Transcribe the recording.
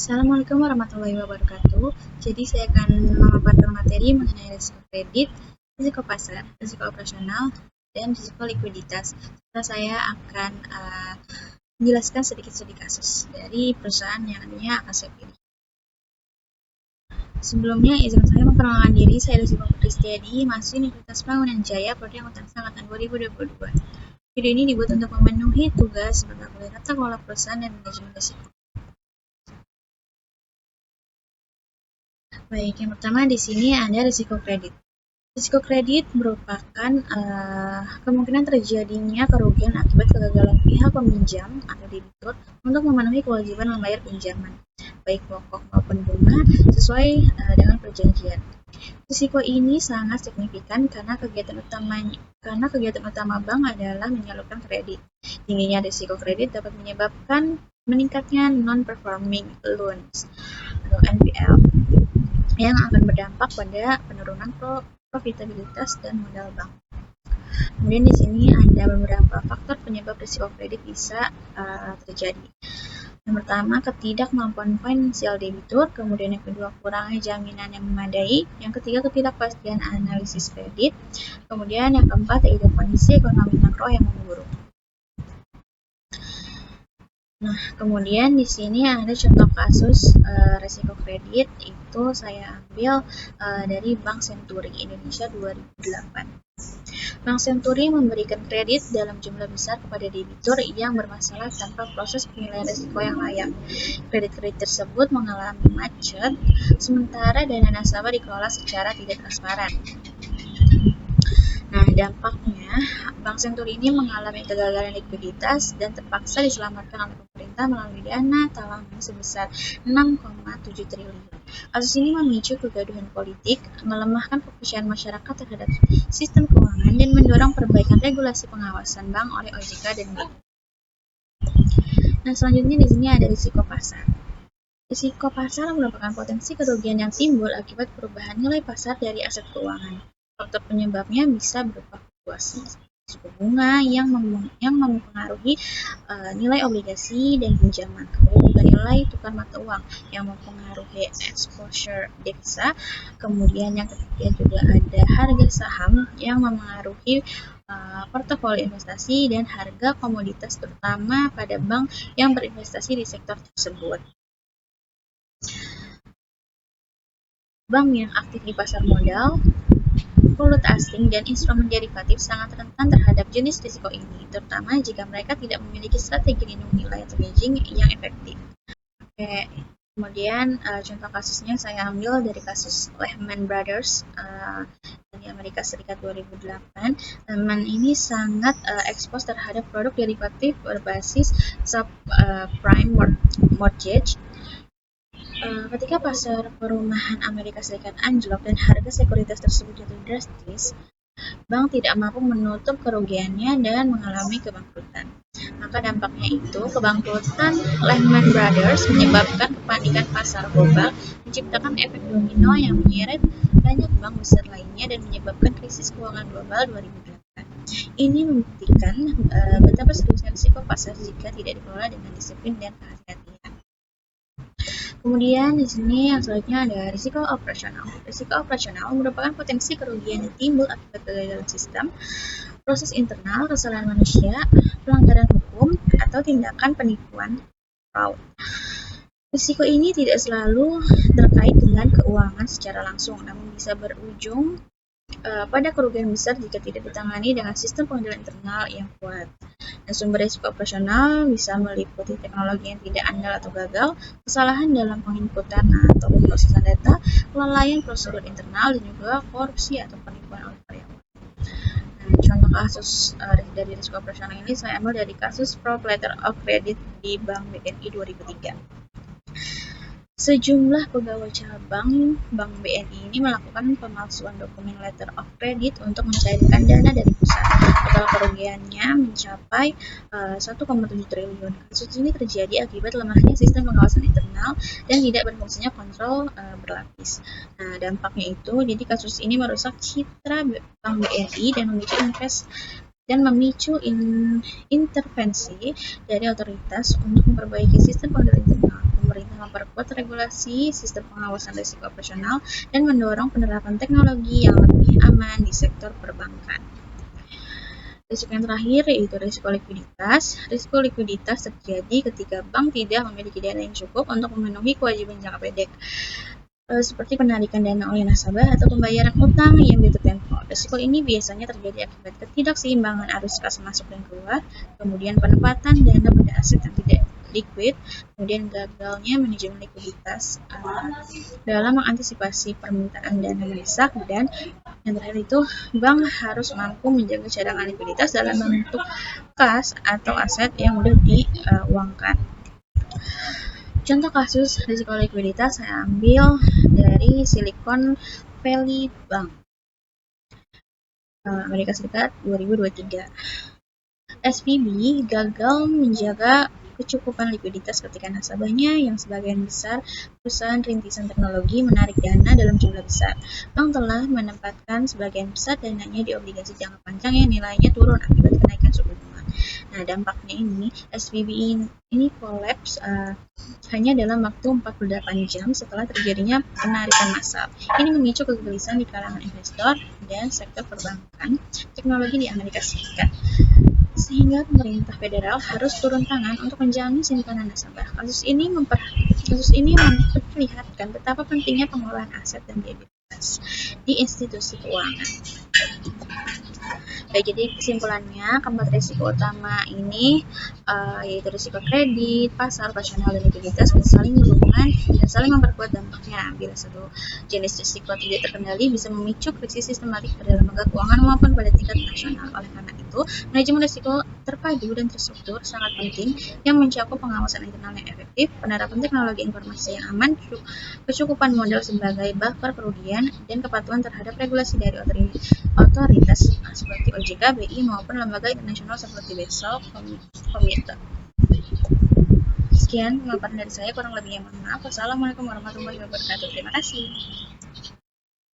Assalamualaikum warahmatullahi wabarakatuh. Jadi saya akan memaparkan materi mengenai risiko kredit, risiko pasar, risiko operasional, dan risiko likuiditas. Serta saya akan menjelaskan sedikit kasus dari perusahaan yang nantinya akan saya pilih. Sebelumnya, izin saya memperkenalkan diri. Saya Lucy Kristiadi, mahasiswa Universitas Bangunan Jaya, Prodi Akuntansi Angkatan 2022. Video ini dibuat untuk memenuhi tugas sebagai ahli tata kelola perusahaan dan manajemen risiko. Baik, yang pertama di sini ada risiko kredit. Risiko kredit merupakan kemungkinan terjadinya kerugian akibat kegagalan pihak peminjam atau debitur untuk memenuhi kewajiban membayar pinjaman, baik pokok maupun bunga, sesuai dengan perjanjian. Risiko ini sangat signifikan karena kegiatan utama bank adalah menyalurkan kredit. Tingginya risiko kredit dapat menyebabkan meningkatnya non-performing loans atau NPL yang akan berdampak pada penurunan profitabilitas dan modal bank. Kemudian di sini ada beberapa faktor penyebab risiko kredit bisa terjadi. Yang pertama, ketidakmampuan finansial debitur. Kemudian yang kedua, kurangnya jaminan yang memadai. Yang ketiga, ketidakpastian analisis kredit. Kemudian yang keempat, yaitu kondisi ekonomi makro yang memburuk. Nah, kemudian di sini ada contoh kasus risiko kredit, itu saya ambil dari Bank Senturi Indonesia 2008. Bank Senturi memberikan kredit dalam jumlah besar kepada debitur yang bermasalah tanpa proses penilaian risiko yang layak. Kredit-kredit tersebut mengalami macet, sementara dana nasabah dikelola secara tidak transparan. Nah, dampaknya, Bank Senturi ini mengalami kegagalan likuiditas dan terpaksa diselamatkan oleh pemerintah melalui dana talangan sebesar 6,7 triliun. Kasus ini memicu kegaduhan politik, melemahkan kepercayaan masyarakat terhadap sistem keuangan, dan mendorong perbaikan regulasi pengawasan bank oleh OJK dan BI. Nah, selanjutnya di sini ada risiko pasar. Risiko pasar merupakan potensi kerugian yang timbul akibat perubahan nilai pasar dari aset keuangan. Faktor penyebabnya bisa berupa fluktuasi suku bunga yang mempengaruhi nilai obligasi dan pinjaman, kemudian juga nilai tukar mata uang yang mempengaruhi exposure devisa, kemudian yang ketiga juga ada harga saham yang mempengaruhi portofolio investasi dan harga komoditas terutama pada bank yang berinvestasi di sektor tersebut. Bank yang aktif di pasar modal, valuta asing, dan instrumen derivatif sangat rentan terhadap jenis risiko ini, terutama jika mereka tidak memiliki strategi lindung nilai atau hedging yang efektif. Oke, kemudian contoh kasusnya saya ambil dari kasus Lehman Brothers di Amerika Serikat 2008. Lehman ini sangat ekspos terhadap produk derivatif berbasis subprime mortgage. Ketika pasar perumahan Amerika Serikat anjlok dan harga sekuritas tersebut jatuh drastis, bank tidak mampu menutup kerugiannya dan mengalami kebangkrutan. Maka dampaknya itu, kebangkrutan Lehman Brothers menyebabkan kepanikan pasar global, menciptakan efek domino yang menyeret banyak bank besar lainnya dan menyebabkan krisis keuangan global 2008. Ini membuktikan betapa seriusnya risiko pasar jika tidak dikelola dengan disiplin dan kehati-hatian. Kemudian di sini yang selanjutnya ada risiko operasional. Risiko operasional merupakan potensi kerugian yang timbul akibat kegagalan sistem, proses internal, kesalahan manusia, pelanggaran hukum, atau tindakan penipuan fraud. Risiko ini tidak selalu terkait dengan keuangan secara langsung, namun bisa berujung pada kerugian besar jika tidak ditangani dengan sistem pengendalian internal yang kuat. Dan sumber risiko operasional bisa meliputi teknologi yang tidak andal atau gagal, kesalahan dalam penginputan atau pemrosesan data, kelalaian prosedur internal, dan juga korupsi atau penipuan oleh karyawan. Nah, contoh kasus dari risiko operasional ini saya ambil dari kasus fraud letter of credit di Bank BNI 2003. Sejumlah pegawai cabang Bank BNI ini melakukan pemalsuan dokumen letter of credit untuk mencairkan dana dari pusat. Total kerugiannya mencapai 1,7 triliun. Kasus ini terjadi akibat lemahnya sistem pengawasan internal dan tidak berfungsinya kontrol berlapis. Nah, dampaknya itu, jadi kasus ini merusak citra Bank BNI dan memicu intervensi dari otoritas untuk memperbaiki sistem pengendalian internal. Pemerintah memperkuat regulasi, sistem pengawasan risiko operasional, dan mendorong penerapan teknologi yang lebih aman di sektor perbankan. Risiko yang terakhir yaitu risiko likuiditas. Risiko likuiditas terjadi ketika bank tidak memiliki dana yang cukup untuk memenuhi kewajiban jangka pendek, seperti penarikan dana oleh nasabah atau pembayaran utang yang jatuh tempo. Risiko ini biasanya terjadi akibat ketidakseimbangan arus kas masuk dan keluar, kemudian penempatan dana pada aset yang tidak liquid, kemudian gagalnya manajemen likuiditas dalam mengantisipasi permintaan dana mendesak, dan yang terakhir itu bank harus mampu menjaga cadangan likuiditas dalam bentuk kas atau aset yang mudah diuangkan. Contoh kasus risiko likuiditas saya ambil dari Silicon Valley Bank, Amerika Serikat 2023. SVB gagal menjaga kecukupan likuiditas ketika nasabahnya yang sebagian besar perusahaan rintisan teknologi menarik dana dalam jumlah besar. Bank telah menempatkan sebagian besar dananya di obligasi jangka panjang yang nilainya turun akibat kenaikan suku bunga. Nah, dampaknya ini SVB ini kolaps hanya dalam waktu 48 jam setelah terjadinya penarikan massal. Ini memicu kegelisahan di kalangan investor dan sektor perbankan teknologi di Amerika Serikat, sehingga pemerintah federal harus turun tangan untuk menjamin simpanan nasabah. Kasus ini memperlihatkan betapa pentingnya pengelolaan aset dan liabilitas di institusi keuangan. Baik, jadi kesimpulannya, keempat risiko utama ini yaitu risiko kredit, pasar, operasional, dan likuiditas saling berhubungan dan saling memperkuat dampaknya. Bila satu jenis risiko tidak terkendali, bisa memicu krisis sistematik pada lembaga keuangan maupun pada tingkat nasional. Oleh karena itu, manajemen risiko terpadu dan terstruktur sangat penting yang mencakup pengawasan internal yang efektif, penerapan teknologi informasi yang aman, kecukupan modal sebagai buffer kerugian, dan kepatuhan terhadap regulasi dari otoritas seperti OJK, BI, maupun lembaga internasional seperti Basel Committee. Sekian pemaparan dari saya, kurang lebihnya mohon maaf. Wassalamualaikum warahmatullahi wabarakatuh. Terima kasih.